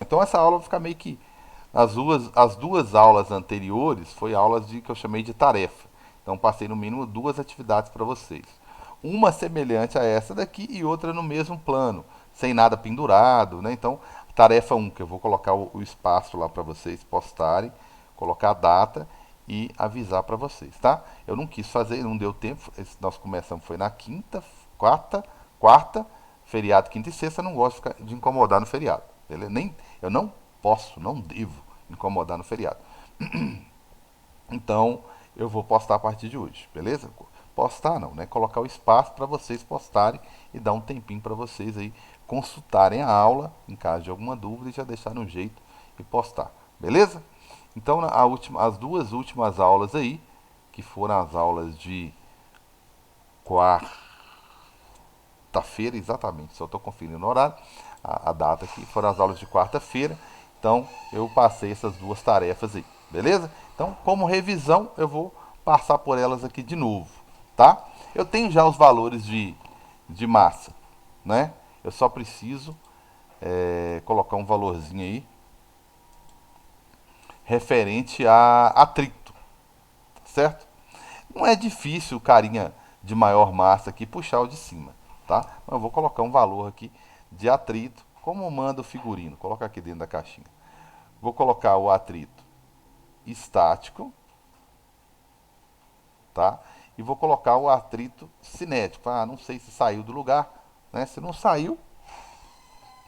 Então essa aula vai ficar meio que as duas aulas anteriores foi aulas de que eu chamei de tarefa. Então passei no mínimo duas atividades para vocês. Uma semelhante a essa daqui e outra no mesmo plano, sem nada pendurado, né? Então, tarefa um que eu vou colocar o espaço lá para vocês postarem, colocar a data e avisar para vocês, tá? Eu não quis fazer, não deu tempo. Nós começamos foi na quinta, quarta, feriado quinta e sexta, eu não gosto de incomodar no feriado. Beleza? Nem, eu não posso, não devo incomodar no feriado. Então, eu vou postar a partir de hoje, beleza? Postar não, né? Colocar o espaço para vocês postarem e dar um tempinho para vocês aí consultarem a aula, em caso de alguma dúvida, e já deixar um jeito e postar, beleza? Então, as duas últimas aulas aí, que foram as aulas de quarta-feira, exatamente, só estou conferindo o horário, a data aqui, foram as aulas de quarta-feira. Então, eu passei essas duas tarefas aí, beleza? Então, como revisão, eu vou passar por elas aqui de novo, tá? Eu tenho já os valores de massa, né? Eu só preciso colocar um valorzinho aí referente a atrito, certo? Não é difícil o carinha de maior massa aqui puxar o de cima, tá? Mas eu vou colocar um valor aqui de atrito, como manda o figurino. Colocar aqui dentro da caixinha. Vou colocar o atrito estático, tá? E vou colocar o atrito cinético. Ah, não sei se saiu do lugar, né? Se não saiu,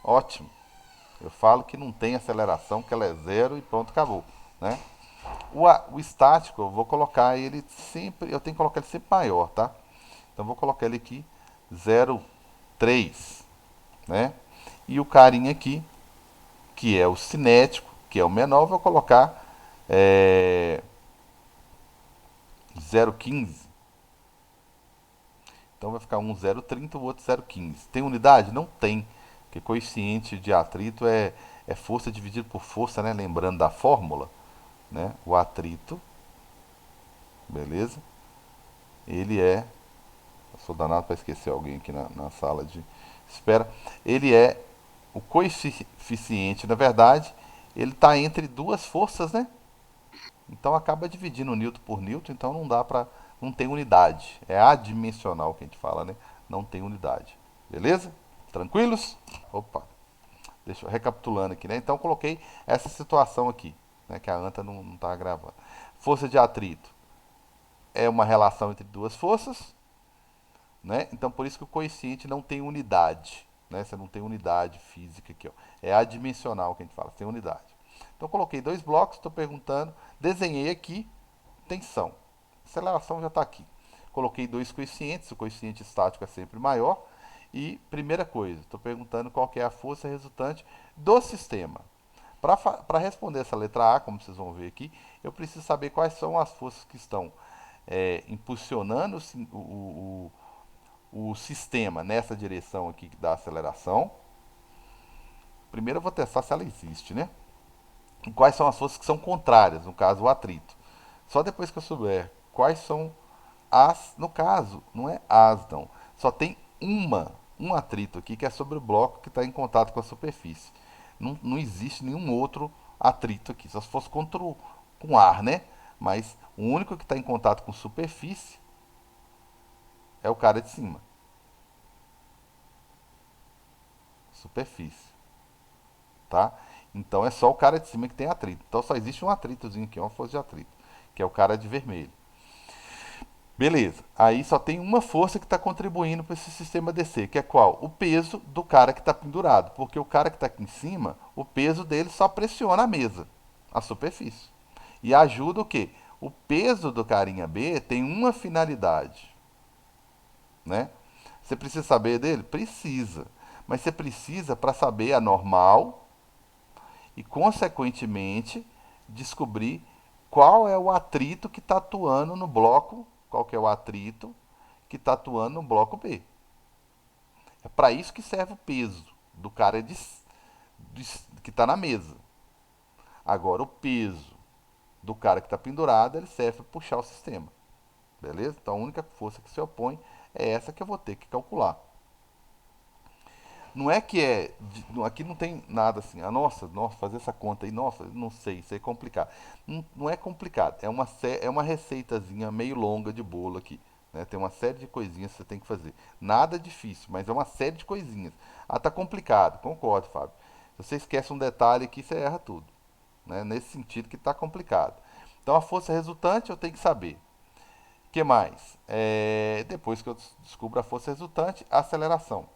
ótimo. Eu falo que não tem aceleração, que ela é zero e pronto, acabou, né? O estático, eu vou colocar ele sempre, eu tenho que colocar ele sempre maior, tá? Então vou colocar ele aqui 0,3, né? E o carinha aqui, que é o cinético, que é o menor, vou colocar 0,15. Então vai ficar um 0,30 e o outro 0,15. Tem unidade? Não tem, porque coeficiente de atrito é força dividido por força, né? Lembrando da fórmula, né? O atrito, beleza? Ele é, eu sou danado para esquecer alguém aqui na sala de espera. Ele é o coeficiente, na verdade, ele está entre duas forças, né? Então acaba dividindo Newton por Newton, então não dá para, não tem unidade. É adimensional que a gente fala, né? Não tem unidade. Beleza? Tranquilos? Opa, deixa eu recapitulando aqui, né? Então coloquei essa situação aqui, né? Que a anta não está gravando. Força de atrito é uma relação entre duas forças, né? Então por isso que o coeficiente não tem unidade, né? Você não tem unidade física aqui, ó. É adimensional que a gente fala, tem unidade. Então coloquei dois blocos, estou perguntando, desenhei aqui tensão. Aceleração já está aqui. Coloquei dois coeficientes, o coeficiente estático é sempre maior. E primeira coisa, estou perguntando qual que é a força resultante do sistema. Para responder essa letra A, como vocês vão ver aqui, eu preciso saber quais são as forças que estão impulsionando o sistema nessa direção aqui da aceleração. Primeiro eu vou testar se ela existe, né? E quais são as forças que são contrárias, no caso o atrito. Só depois que eu souber quais são as, no caso, não é as não, só tem um atrito aqui que é sobre o bloco que está em contato com a superfície. Não existe nenhum outro atrito aqui, só se fosse com ar, né? Mas o único que está em contato com superfície é o cara de cima. Superfície, tá? Então é só o cara de cima que tem atrito. Então só existe um atritozinho aqui, uma força de atrito, que é o cara de vermelho. Beleza. Aí só tem uma força que está contribuindo para esse sistema descer, que é qual? O peso do cara que está pendurado. Porque o cara que está aqui em cima, o peso dele só pressiona a mesa, a superfície. E ajuda o quê? O peso do carinha B tem uma finalidade, né? Você precisa saber dele? Precisa. Mas você precisa para saber a normal e, consequentemente, descobrir qual é o atrito que está atuando no bloco, qual que é o atrito que está atuando no bloco B. É para isso que serve o peso do cara que está na mesa. Agora, o peso do cara que está pendurado, ele serve para puxar o sistema. Beleza? Então, a única força que se opõe é essa que eu vou ter que calcular. Não é que é. Aqui não tem nada assim. Ah, nossa, fazer essa conta aí, nossa, não sei, isso aí é complicado. Não, não é complicado. É uma receitazinha meio longa de bolo aqui. Né? Tem uma série de coisinhas que você tem que fazer. Nada difícil, mas é uma série de coisinhas. Ah, tá complicado. Concordo, Fábio. Se você esquece um detalhe aqui, você erra tudo. Né? Nesse sentido que tá complicado. Então a força resultante eu tenho que saber. O que mais? Depois que eu descubro a força resultante, a aceleração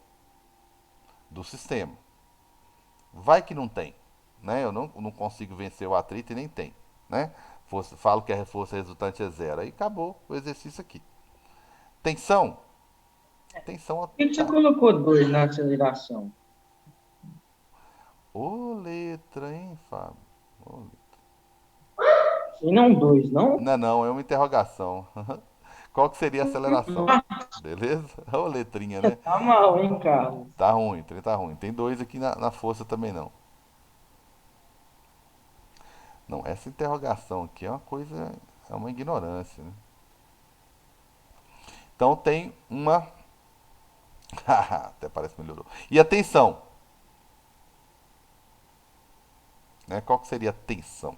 do sistema. Vai que não tem, né? Eu não consigo vencer o atrito e nem tem, né? Falo que a força resultante é zero. Aí acabou o exercício aqui. Tensão? Tensão Por que você tá. colocou 2 na aceleração? Ô letra, hein, Fábio? Ô, letra. E não 2 não? Não, não, é uma interrogação. Qual que seria a aceleração? Beleza? Ô letrinha, Você né? tá mal, hein, Carlos? Tá ruim, trem tá ruim. Tem dois aqui na força também não. Não, essa interrogação aqui é uma coisa, é uma ignorância, né? Então tem uma. Até parece que melhorou. E a tensão? Né? Qual que seria a tensão?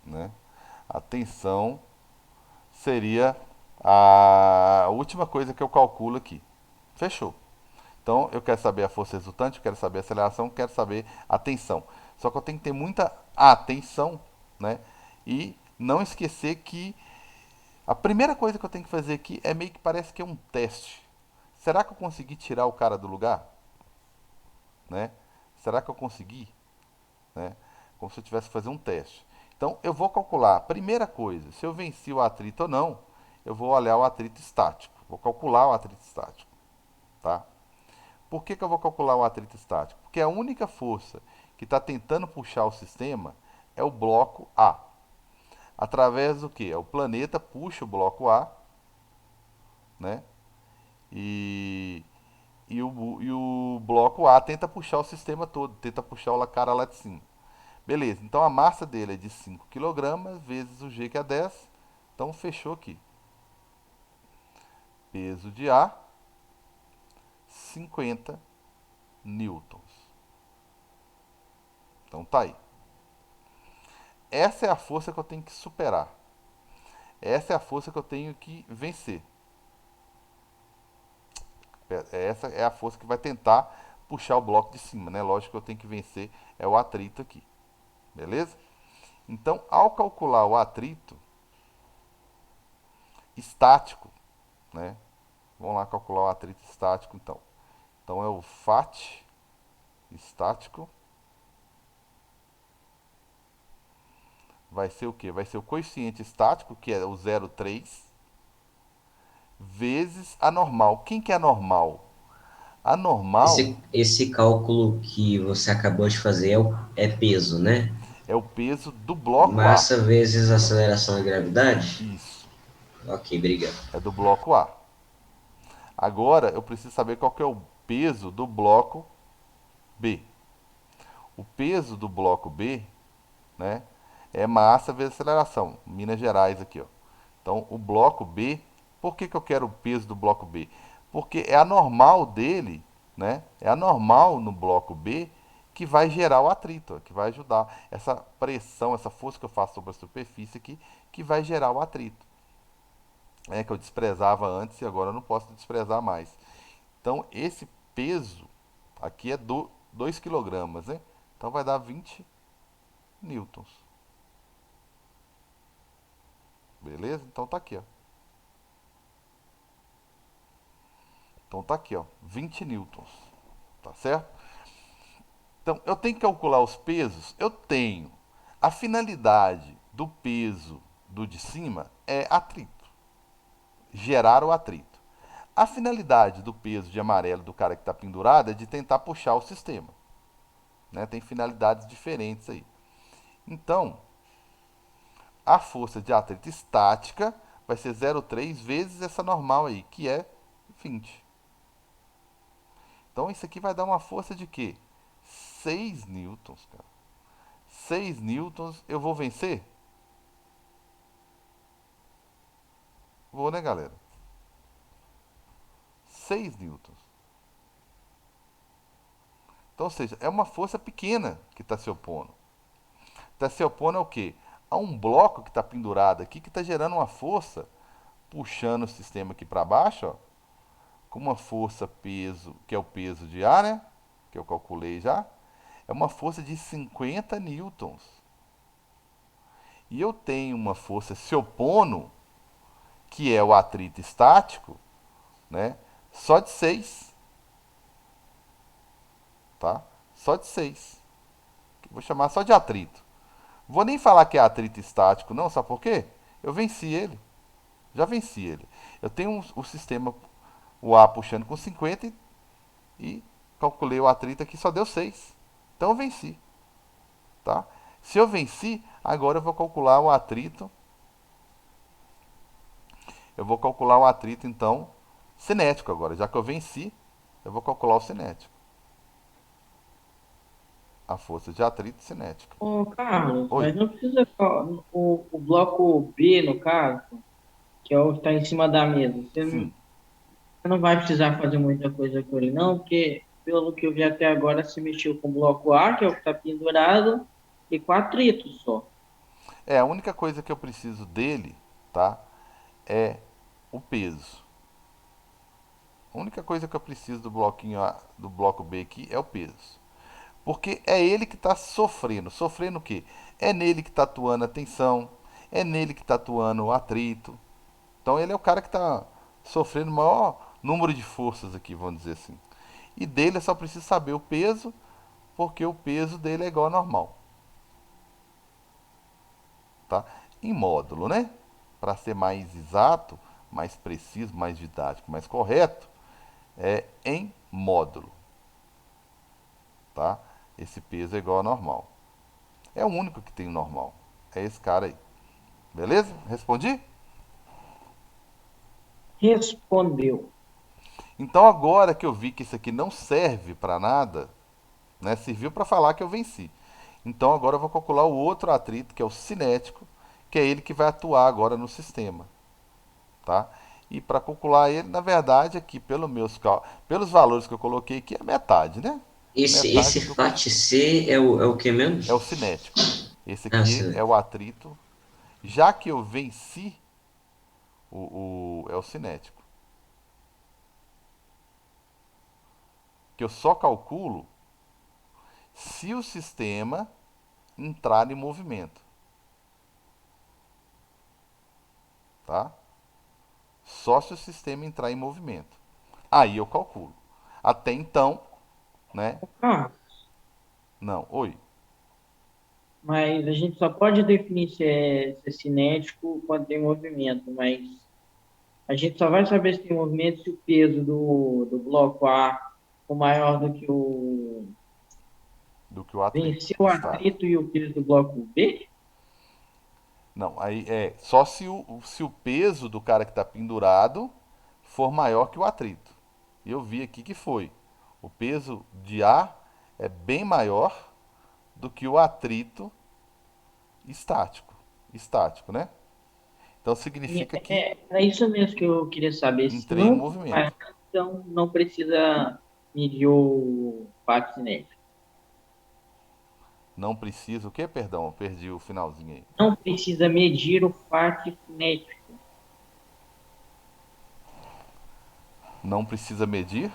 Né? A tensão seria a última coisa que eu calculo aqui. Fechou. Então eu quero saber a força resultante, eu quero saber a aceleração, eu quero saber a tensão. Só que eu tenho que ter muita atenção, né? E não esquecer que a primeira coisa que eu tenho que fazer aqui é meio que parece que é um teste. Será que eu consegui tirar o cara do lugar? Né? Será que eu consegui? Né? Como se eu tivesse que fazer um teste. Então eu vou calcular, primeira coisa, se eu venci o atrito ou não, eu vou olhar o atrito estático. Vou calcular o atrito estático, tá? Por que eu vou calcular o atrito estático? Porque a única força que está tentando puxar o sistema é o bloco A. Através do que? O planeta puxa o bloco A, né? E, e o bloco A tenta puxar o sistema todo, tenta puxar o cara lá de cima. Beleza, então a massa dele é de 5 kg vezes o G que é 10. Então fechou aqui. Peso de A, 50 newtons. Então tá aí. Essa é a força que eu tenho que superar. Essa é a força que eu tenho que vencer. Essa é a força que vai tentar puxar o bloco de cima, né? Lógico que eu tenho que vencer é o atrito aqui. Beleza? Então, ao calcular o atrito estático, né? Vamos lá calcular o atrito estático então. Então é o FAT estático vai ser o quê? Vai ser o coeficiente estático, que é o 0,3, vezes a normal. Quem que é a normal? A normal Esse cálculo que você acabou de fazer é peso, né? é o peso do bloco A. Massa vezes aceleração e gravidade? Isso, Ok, obrigado. é do bloco A. Agora eu preciso saber qual que é o peso do bloco B. O peso do bloco B, né, é massa vezes aceleração. Minas Gerais aqui, ó. Então, o bloco B, por que eu quero o peso do bloco B? Porque é a normal dele, né? É a normal no bloco B que vai gerar o atrito, que vai ajudar essa pressão, essa força que eu faço sobre a superfície aqui, que vai gerar o atrito. É que eu desprezava antes e agora eu não posso desprezar mais. Então, esse peso aqui é do 2 kg, né? Então vai dar 20 newtons. Beleza? Então tá aqui, ó. Então tá aqui, ó, 20 newtons. Tá certo? Então, eu tenho que calcular os pesos? Eu tenho. A finalidade do peso do de cima é atrito, gerar o atrito. A finalidade do peso de amarelo do cara que está pendurado é de tentar puxar o sistema. Né? Tem finalidades diferentes aí. Então, a força de atrito estática vai ser 0,3 vezes essa normal aí, que é 20. Então, isso aqui vai dar uma força de quê? 6 newtons, cara. 6 newtons, eu vou vencer? Vou, né, galera? 6 newtons. Então, ou seja, é uma força pequena que está se opondo. Está se opondo ao quê? A um bloco que está pendurado aqui, que está gerando uma força, puxando o sistema aqui para baixo, ó, com uma força peso, que é o peso de A, né? Que eu calculei já. É uma força de 50 newtons. E eu tenho uma força se opondo, que é o atrito estático, né? Só de 6, tá? Só de 6. Vou chamar só de atrito. Vou nem falar que é atrito estático, não, sabe por quê? Eu venci ele. Já venci ele. Eu tenho o sistema, o A puxando com 50 e calculei o atrito aqui, só deu 6. Então eu venci. Tá? Se eu venci, agora eu vou calcular o atrito. Eu vou calcular o atrito, então, cinético agora. Já que eu venci, eu vou calcular o cinético. A força de atrito cinética. Ô, Carlos, Oi. mas não precisa. O bloco B, no caso, que é o que está em cima da mesa, Sim. você não vai precisar fazer muita coisa com ele, não, porque, pelo que eu vi até agora, se mexeu com o bloco A, que é o que está pendurado, e com atrito só. É, a única coisa que eu preciso dele, tá? É o peso. A única coisa que eu preciso do bloquinho A, do bloco B aqui é o peso. Porque é ele que está sofrendo. Sofrendo o quê? É nele que está atuando a tensão, é nele que está atuando o atrito. Então ele é o cara que está sofrendo o maior número de forças aqui, vamos dizer assim. E dele eu só preciso saber o peso, porque o peso dele é igual ao normal. Tá? Em módulo, né? Para ser mais exato, mais preciso, mais didático, mais correto, é em módulo. Tá? Esse peso é igual ao normal. É o único que tem o normal. É esse cara aí. Beleza? Respondi? Respondeu. Então agora que eu vi que isso aqui não serve para nada, né? Serviu para falar que eu venci. Então agora eu vou calcular o outro atrito, que é o cinético, que é ele que vai atuar agora no sistema, tá? E para calcular ele, na verdade, aqui pelos valores que eu coloquei aqui, é metade, né? Esse Metade do que FAT C é o que mesmo? é o cinético. Esse Ah, aqui sim. é o atrito. Já que eu venci, é o cinético. Que eu só calculo se o sistema entrar em movimento, tá? Só se o sistema entrar em movimento. Aí eu calculo. Até então, né? Ah, Não, oi. mas a gente só pode definir se é cinético quando tem movimento, mas a gente só vai saber se tem movimento se o peso do bloco A for maior do que o Do que o atrito vencer o estático. atrito e o peso do bloco B? Não, aí é só se o peso do cara que está pendurado for maior que o atrito. E eu vi aqui que foi. O peso de A é bem maior do que o atrito estático. Estático, né? Então significa que É isso mesmo que eu queria saber. Se entrei em não, movimento. então não precisa medir o impacto cinético. Não preciso. O que? Perdão, eu perdi o finalzinho aí. Não precisa medir o FAT cinético. Não precisa medir?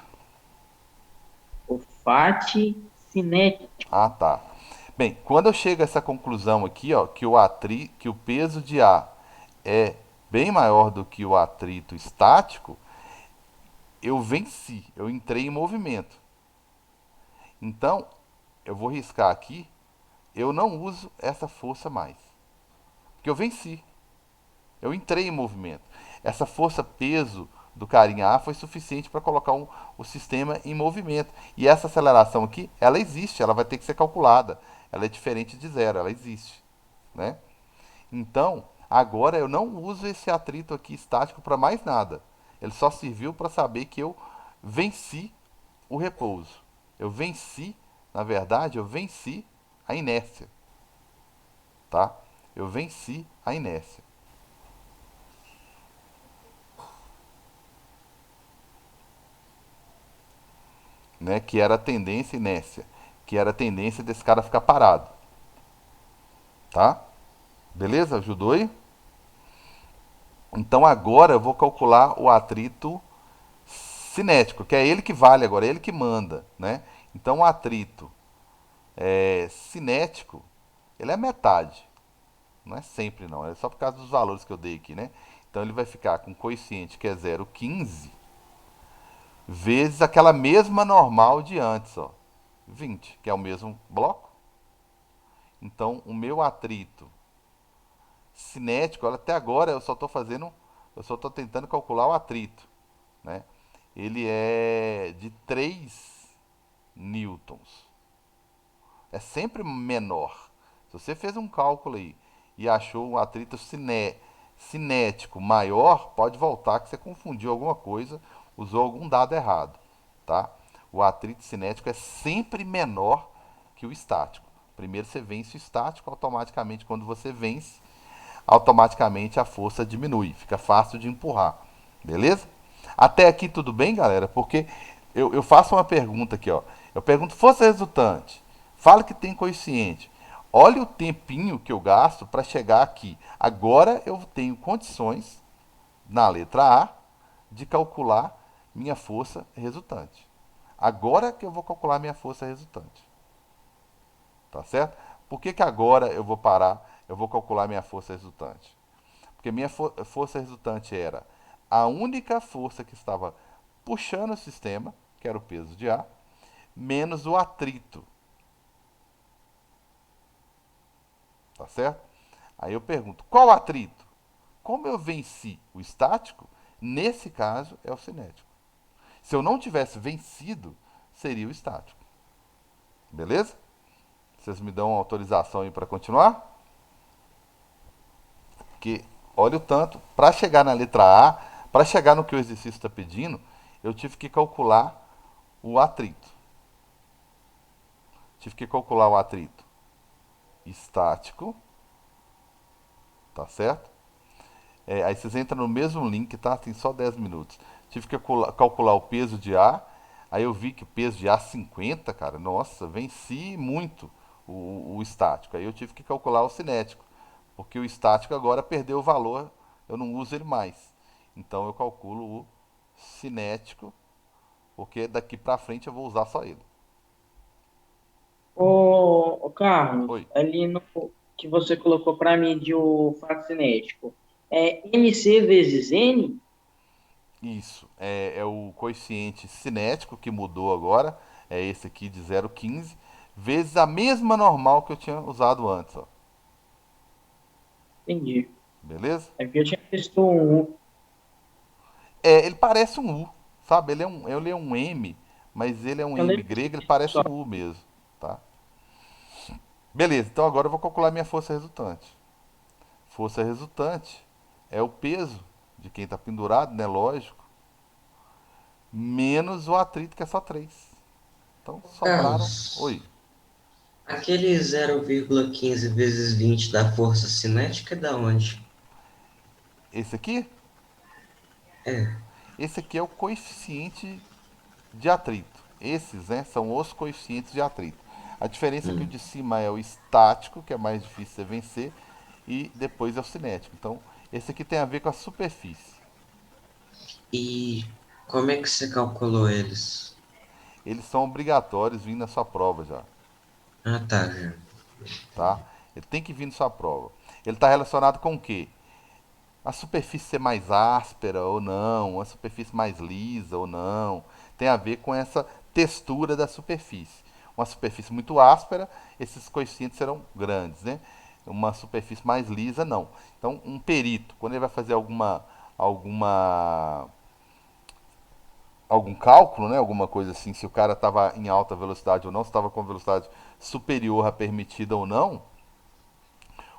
O FAT cinético. Ah, tá. Bem, quando eu chego a essa conclusão aqui, ó, que o peso de A é bem maior do que o atrito estático, eu venci, eu entrei em movimento. Então, eu vou riscar aqui, eu não uso essa força mais, porque eu venci, eu entrei em movimento. Essa força peso do carinha A foi suficiente para colocar o sistema em movimento. E essa aceleração aqui, ela existe, ela vai ter que ser calculada. Ela é diferente de zero, ela existe, né? Então, agora eu não uso esse atrito aqui estático para mais nada. Ele só serviu para saber que eu venci o repouso. Eu venci, na verdade, eu venci a inércia, tá? Eu venci a inércia. né? Que era a tendência inércia, que era a tendência desse cara ficar parado, tá? Beleza? Ajudou aí? Então agora eu vou calcular o atrito cinético, que é ele que vale agora, é ele que manda, né? Então o atrito cinético, ele é metade, não é sempre não, é só por causa dos valores que eu dei aqui, né? Então ele vai ficar com coeficiente que é 0,15 vezes aquela mesma normal de antes, ó, 20, que é o mesmo bloco. Então o meu atrito cinético, olha, até agora eu só estou tentando calcular o atrito, né? Ele é de 3 newtons. É sempre menor. Se você fez um cálculo aí e achou um atrito cinético maior, pode voltar que você confundiu alguma coisa, usou algum dado errado, tá? O atrito cinético é sempre menor que o estático. Primeiro você vence o estático, automaticamente quando você vence, automaticamente a força diminui, fica fácil de empurrar, beleza? Até aqui tudo bem, galera? Porque eu faço uma pergunta aqui, ó. Eu pergunto força resultante, fala que tem coeficiente. Olha o tempinho que eu gasto para chegar aqui. Agora eu tenho condições, na letra A, de calcular minha força resultante. Agora que eu vou calcular minha força resultante. Tá certo? Por que agora eu vou parar, eu vou calcular minha força resultante? Porque minha força resultante era a única força que estava puxando o sistema, que era o peso de ar, menos o atrito. Tá certo? Aí eu pergunto, qual atrito? Como eu venci o estático, nesse caso é o cinético. Se eu não tivesse vencido, seria o estático. Beleza? Vocês me dão autorização aí para continuar? Porque olha o tanto, para chegar na letra A, para chegar no que o exercício está pedindo, eu tive que calcular o atrito. Tive que calcular o atrito estático, tá certo? Aí vocês entram no mesmo link, tá? Tem só 10 minutos. Tive que calcular o peso de ar. Aí eu vi que o peso de ar 50, cara, nossa, venci muito o estático. Aí eu tive que calcular o cinético, porque o estático agora perdeu o valor, eu não uso ele mais. Então eu calculo o cinético, porque daqui pra frente eu vou usar só ele. Ô, Carlos, Oi. ali no que você colocou para medir o fato cinético, é MC vezes N? Isso, é o coeficiente cinético que mudou agora, é esse aqui de 0,15, vezes a mesma normal que eu tinha usado antes, ó. Entendi. Beleza? É porque eu tinha visto um. Ele parece um U, sabe? Ele é um M, mas ele é um Eu M lembro grego, ele disso, parece só. um U mesmo, tá? Beleza, então agora eu vou calcular minha força resultante. Força resultante é o peso de quem está pendurado, né? Lógico, menos o atrito, que é só 3. Então sobraram. Carlos, Oi. aquele 0,15 vezes 20 da força cinética é da onde? Esse aqui? É. Esse aqui é o coeficiente de atrito. Esses, né, são os coeficientes de atrito. A diferença é que o Hum. de cima é o estático, que é mais difícil de vencer, e depois é o cinético. Então, esse aqui tem a ver com a superfície. E como é que você calculou eles? Eles são obrigatórios vindo na sua prova já, Ah, tá, já. tá? Ele tem que vir na sua prova. Ele está relacionado com o quê? A superfície ser mais áspera ou não, a superfície mais lisa ou não. Tem a ver com essa textura da superfície. Uma superfície muito áspera, esses coeficientes serão grandes, né? Uma superfície mais lisa, não. Então, um perito, quando ele vai fazer alguma algum cálculo, né, alguma coisa assim, se o cara estava em alta velocidade ou não, se estava com velocidade superior à permitida ou não,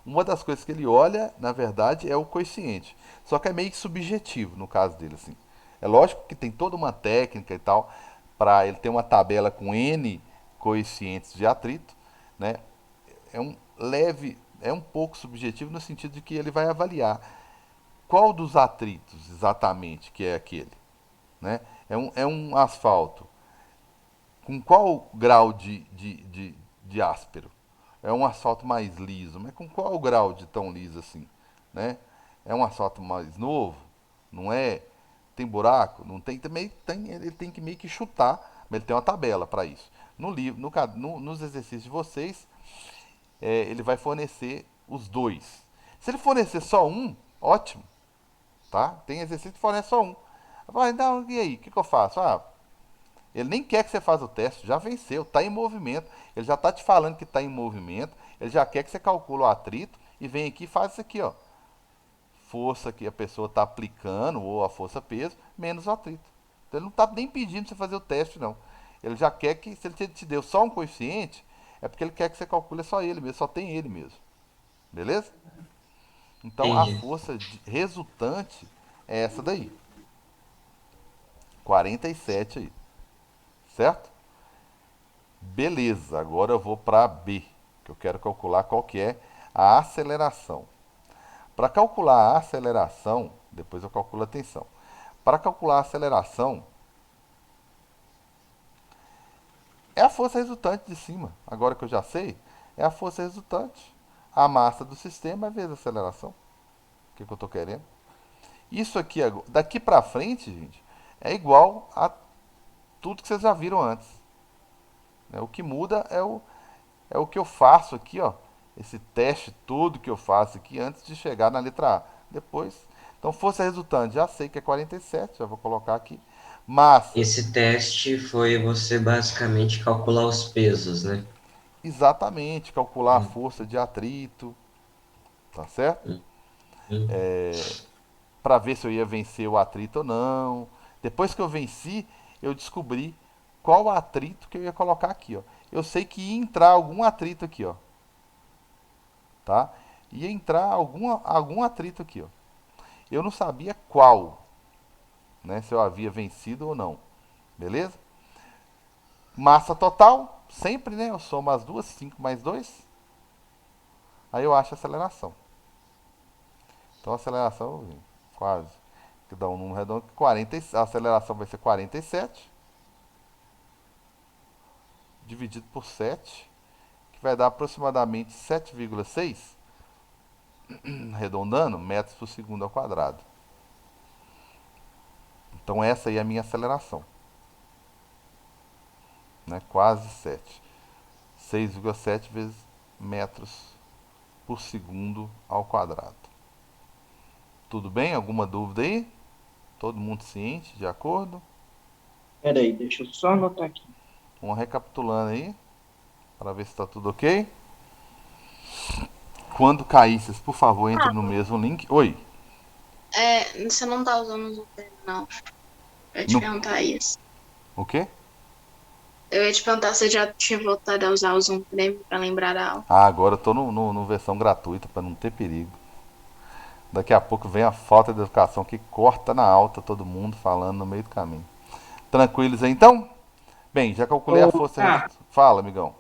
uma das coisas que ele olha, na verdade, é o coeficiente. Só que é meio subjetivo no caso dele, assim. É lógico que tem toda uma técnica e tal para ele ter uma tabela com N coeficientes de atrito, né? É um pouco subjetivo no sentido de que ele vai avaliar qual dos atritos exatamente que é aquele, né? É um asfalto Com qual grau de áspero? É um asfalto mais liso, mas com qual grau de tão liso assim, né? É um asfalto mais novo, não é? Tem buraco? Não tem, também tem, ele tem que meio que chutar, mas ele tem uma tabela para isso. No livro, nos exercícios de vocês, ele vai fornecer os dois. Se ele fornecer só um, ótimo, tá? Tem exercício que fornece só um. Vai, então, e aí, o que eu faço? Ele nem quer que você faça o teste, já venceu, está em movimento. Ele já está te falando que está em movimento, ele já quer que você calcule o atrito e vem aqui e faz isso aqui, ó. Força que a pessoa está aplicando, ou a força-peso, menos o atrito. Então ele não está nem pedindo para você fazer o teste, não. Ele já quer que, se ele te deu só um coeficiente, é porque ele quer que você calcule só ele mesmo, só tem ele mesmo. Beleza? Então a Entendi. força resultante é essa daí. 47 aí. Certo? Beleza, agora eu vou para B, que eu quero calcular qual que é a aceleração. Para calcular a aceleração, depois eu calculo a tensão. Para calcular a aceleração, é a força resultante de cima. Agora que eu já sei, é a força resultante. A massa do sistema vezes a aceleração. O que eu estou querendo? Isso aqui, daqui para frente, gente, é igual a tudo que vocês já viram antes. O que muda é o que eu faço aqui, ó. Esse teste todo que eu faço aqui antes de chegar na letra A. Depois, então força resultante, já sei que é 47, já vou colocar aqui. Massa, Esse teste foi você basicamente calcular os pesos, né? exatamente, calcular a Hum, força de atrito, tá certo? hum, hum. Para ver se eu ia vencer o atrito ou não. Depois que eu venci, eu descobri qual atrito que eu ia colocar aqui, ó. Eu sei que ia entrar algum atrito aqui, ó, tá? Ia entrar algum atrito aqui, ó. Eu não sabia qual, né? Se eu havia vencido ou não. Beleza? Massa total, sempre, né? Eu somo as duas, 5 mais 2. Aí eu acho a aceleração. Então a aceleração, quase, que dá um número redondo, 40, a aceleração vai ser 47, dividido por 7, que vai dar aproximadamente 7,6, arredondando, metros por segundo ao quadrado. Então essa aí é a minha aceleração, né? Quase 7. 6,7 vezes metros por segundo ao quadrado. Tudo bem? Alguma dúvida aí? Todo mundo ciente, de acordo? Peraí, deixa eu só anotar aqui. Vamos recapitulando aí, para ver se está tudo ok. Quando cair, vocês, por favor, entrem no mesmo link. Oi. Você não tá usando o Zoom, não. Eu ia te No, perguntar isso. o quê? Eu ia te perguntar se você já tinha voltado a usar o Zoom Premium pra lembrar da aula. Agora eu tô no versão gratuita, para não ter perigo. Daqui a pouco vem a falta de educação que corta na alta todo mundo falando no meio do caminho. Tranquilos aí então? Bem, já calculei a Ô, força. ah, Fala, amigão.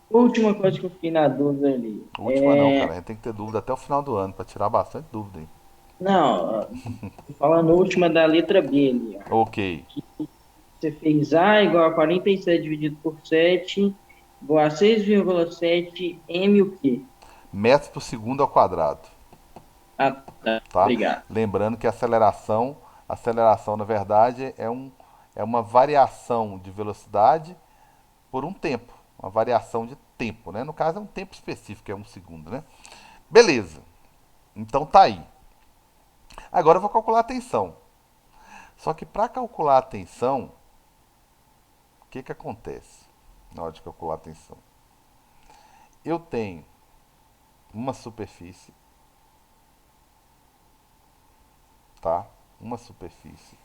última coisa que eu fiquei na dúvida ali. Última não, cara. A gente tem que ter dúvida até o final do ano, para tirar bastante dúvida aí. Não, tô falando a última da letra B ali, ó. Ok. Você fez A igual a 47 dividido por 7 igual a 6,7 m o quê? Metros por segundo ao quadrado. Ah, tá. Tá? Obrigado. Lembrando que a aceleração na verdade é uma variação de velocidade por um tempo, uma variação de tempo, né? No caso é um tempo específico, é um segundo, né? Beleza. Então tá aí. Agora eu vou calcular a tensão. Só que para calcular a tensão, o que que acontece na hora de calcular a tensão? Eu tenho uma superfície, tá? Uma superfície.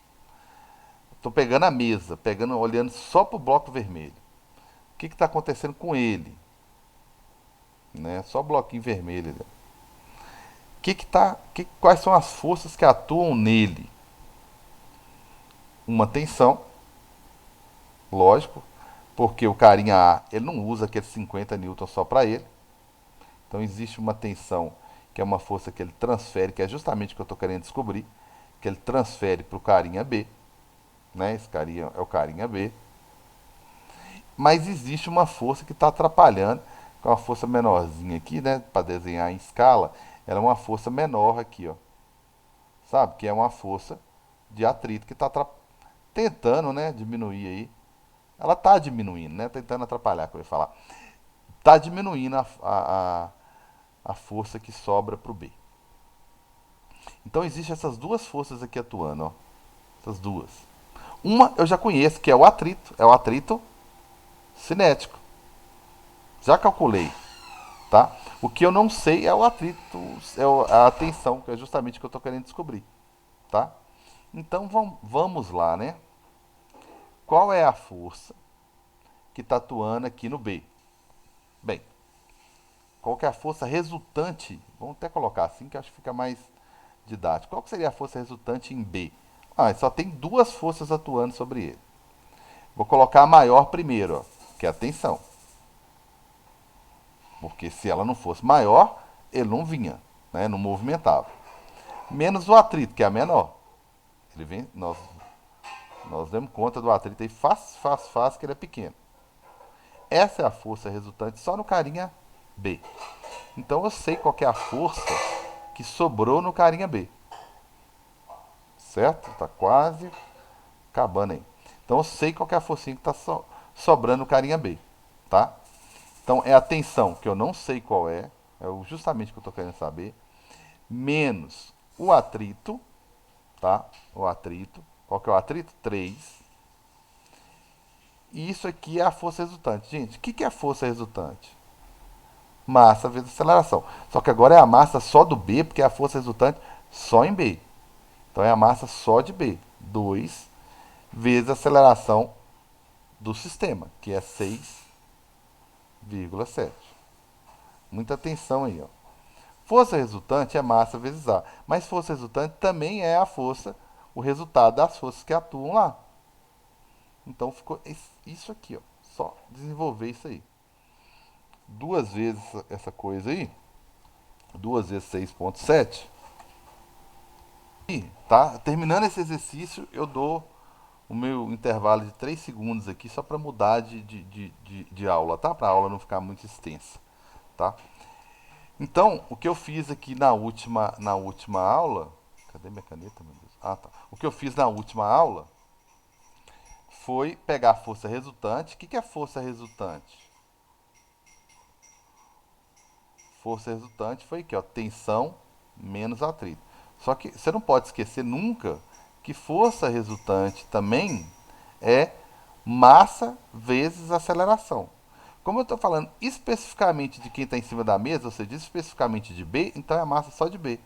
Estou pegando a mesa, olhando só para o bloco vermelho. O que está acontecendo com ele? Né? Só o bloquinho vermelho. Quais são as forças que atuam nele? Uma tensão, lógico, porque o carinha A ele não usa aqueles 50 newtons só para ele. Então existe uma tensão que é uma força que ele transfere, que é justamente o que eu estou querendo descobrir, que ele transfere para o carinha B, né? Esse carinha é o carinha B. mas existe uma força que está atrapalhando, que é uma força menorzinha aqui, né, para desenhar em escala, ela é uma força menor aqui, ó, sabe? Que é uma força de atrito que está tentando, né, diminuir aí. Ela está diminuindo, né, tentando atrapalhar, que eu ia falar. Está diminuindo a força que sobra para o B. Então existem essas duas forças aqui atuando, ó. Essas duas. Uma eu já conheço, que é o atrito cinético. Já calculei, tá? O que eu não sei é o atrito, a tensão, que é justamente o que eu estou querendo descobrir, tá? Então vamos lá, né? Qual é a força que está atuando aqui no B? Bem, qual que é a força resultante? Vamos até colocar assim, que acho que fica mais didático. Qual que seria a força resultante em B? Ah, só tem duas forças atuando sobre ele. Vou colocar a maior primeiro, ó, que é a tensão. Porque se ela não fosse maior, ele não vinha, né? Não movimentava. Menos o atrito, que é a menor. Ele vem, nós demos conta do atrito aí fácil, que ele é pequeno. Essa é a força resultante só no carinha B. Então eu sei qual que é a força que sobrou no carinha B. Certo? Tá quase acabando aí. Então eu sei qual que é a forcinha que está sobrando no carinha B. Tá? Então é a tensão, que eu não sei qual é justamente o que eu estou querendo saber, menos o atrito, tá? O atrito. Qual que é o atrito? 3. E isso aqui é a força resultante. Gente, o que é a força resultante? Massa vezes aceleração. Só que agora é a massa só do B, porque é a força resultante só em B. Então é a massa só de B. 2 vezes a aceleração do sistema, que é 6,7. Muita atenção aí, ó. Força resultante é massa vezes A. Mas força resultante também é a força, o resultado das forças que atuam lá. Então ficou isso aqui, ó. Só desenvolver isso aí. 2 vezes essa coisa aí. 2 vezes 6,7. E, tá? Terminando esse exercício, eu dou o meu intervalo de 3 segundos aqui, só para mudar de aula, tá? Para a aula não ficar muito extensa, tá? Então, o que eu fiz aqui na última aula. Cadê minha caneta, meu Deus? Ah, tá. O que eu fiz na última aula foi pegar a força resultante. O que é força resultante? Força resultante foi aqui, ó, tensão menos atrito. Só que você não pode esquecer nunca que força resultante também é massa vezes aceleração. Como eu estou falando especificamente de quem está em cima da mesa, ou seja, especificamente de B, então é a massa só de B.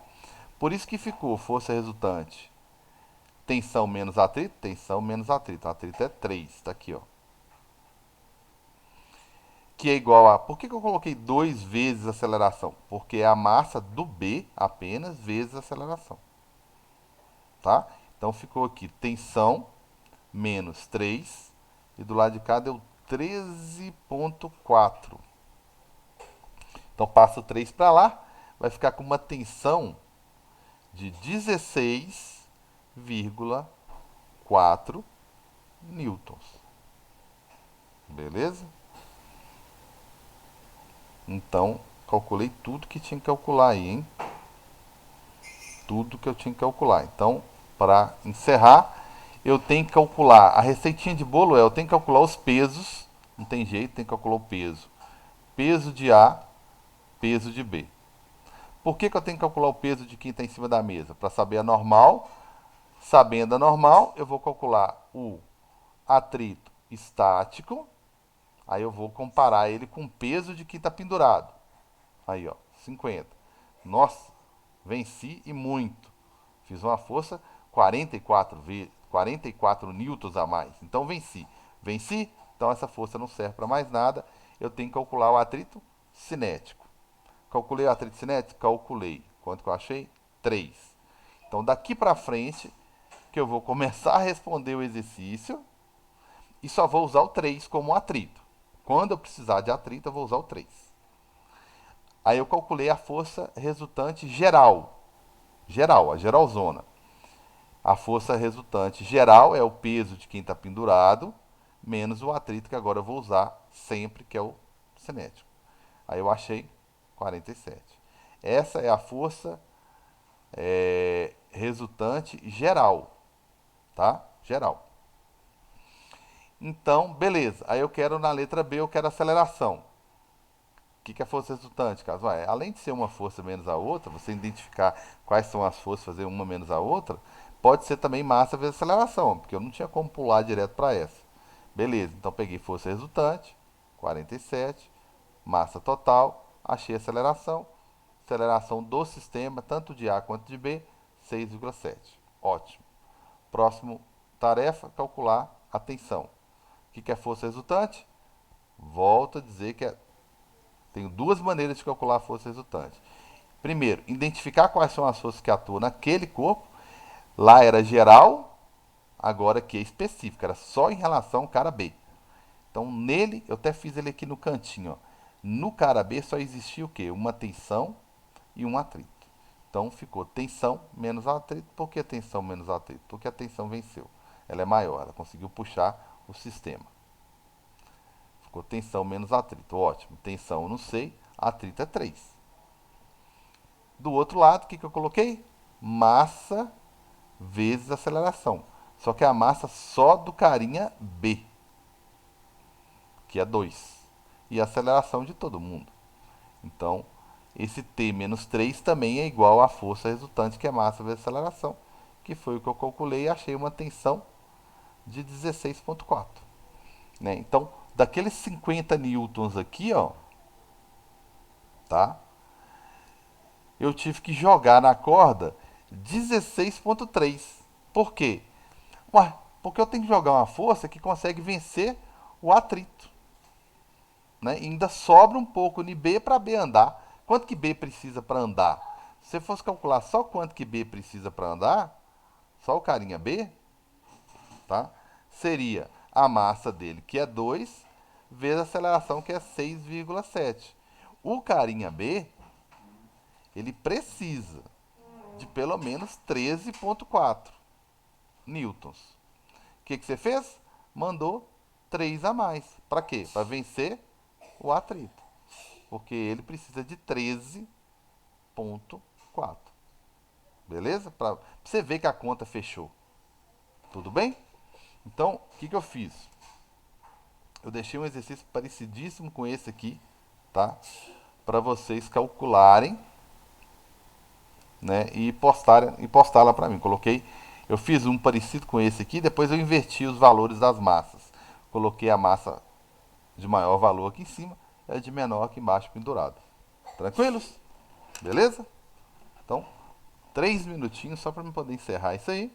Por isso que ficou força resultante tensão menos atrito, tensão menos atrito. Atrito é 3, está aqui, ó. Que é igual a... Por que eu coloquei 2 vezes aceleração? Porque é a massa do B apenas vezes aceleração. Tá? Então ficou aqui tensão menos 3 e do lado de cá deu 13,4. Então passa o 3 para lá, vai ficar com uma tensão de 16,4 newtons. Beleza? Então, calculei tudo que tinha que calcular aí, hein? Tudo que eu tinha que calcular. Então, para encerrar, eu tenho que calcular. A receitinha de bolo eu tenho que calcular os pesos. Não tem jeito, tem que calcular o peso. Peso de A, peso de B. Por que eu tenho que calcular o peso de quem está em cima da mesa? Para saber a normal. Sabendo a normal, eu vou calcular o atrito estático. Aí eu vou comparar ele com o peso de quem está pendurado. Aí, ó, 50. Nossa, venci e muito. Fiz uma força 44 newtons a mais. Então venci. Venci, então essa força não serve para mais nada. Eu tenho que calcular o atrito cinético. Calculei o atrito cinético? Calculei. Quanto que eu achei? 3. Então daqui para frente que eu vou começar a responder o exercício e só vou usar o 3 como atrito. Quando eu precisar de atrito, eu vou usar o 3. Aí eu calculei a força resultante geral. Geral, a geralzona. A força resultante geral é o peso de quem está pendurado, menos o atrito que agora eu vou usar sempre, que é o cinético. Aí eu achei 47. Essa é a força resultante geral, tá? Geral. Então, beleza. Aí eu quero na letra B, eu quero aceleração. O que é força resultante, caso? Além de ser uma força menos a outra, você identificar quais são as forças, fazer uma menos a outra, pode ser também massa vezes aceleração, porque eu não tinha como pular direto para essa. Beleza, então peguei força resultante, 47, massa total, achei aceleração. Aceleração do sistema, tanto de A quanto de B, 6,7. Ótimo. Próximo tarefa, calcular a tensão. O que é força resultante? Volto a dizer que tenho duas maneiras de calcular a força resultante. Primeiro, identificar quais são as forças que atuam naquele corpo. Lá era geral, agora aqui é específico, era só em relação ao cara B. Então nele, eu até fiz ele aqui no cantinho. Ó. No cara B só existia o quê? Uma tensão e um atrito. Então ficou tensão menos atrito. Por que tensão menos atrito? Porque a tensão venceu. Ela é maior, ela conseguiu puxar o sistema. Ficou tensão menos atrito. Ótimo. Tensão eu não sei, atrito é 3. Do outro lado, o que eu coloquei? Massa vezes aceleração. Só que é a massa só do carinha B, que é 2. E a aceleração de todo mundo. Então, esse T menos 3 também é igual à força resultante, que é massa vezes aceleração, que foi o que eu calculei e achei uma tensão de 16,4. Né? Então, daqueles 50 newtons aqui, ó, tá? Eu tive que jogar na corda 16,3. Por quê? Ué, porque eu tenho que jogar uma força que consegue vencer o atrito. Né? E ainda sobra um pouco de B para B andar. Quanto que B precisa para andar? Se você fosse calcular só quanto que B precisa para andar, só o carinha B, tá? Seria a massa dele, que é 2, vezes a aceleração, que é 6,7. O carinha B, ele precisa de pelo menos 13,4 newtons. O que você fez? Mandou 3 a mais. Para quê? Para vencer o atrito. Porque ele precisa de 13,4. Beleza? Para você ver que a conta fechou. Tudo bem? Então, o que eu fiz? Eu deixei um exercício parecidíssimo com esse aqui, tá? Para vocês calcularem, né? E postar lá para mim. Eu fiz um parecido com esse aqui, depois eu inverti os valores das massas. Coloquei a massa de maior valor aqui em cima e a de menor aqui embaixo pendurado. Tranquilos? Beleza? Então, 3 minutinhos só para eu poder encerrar isso aí.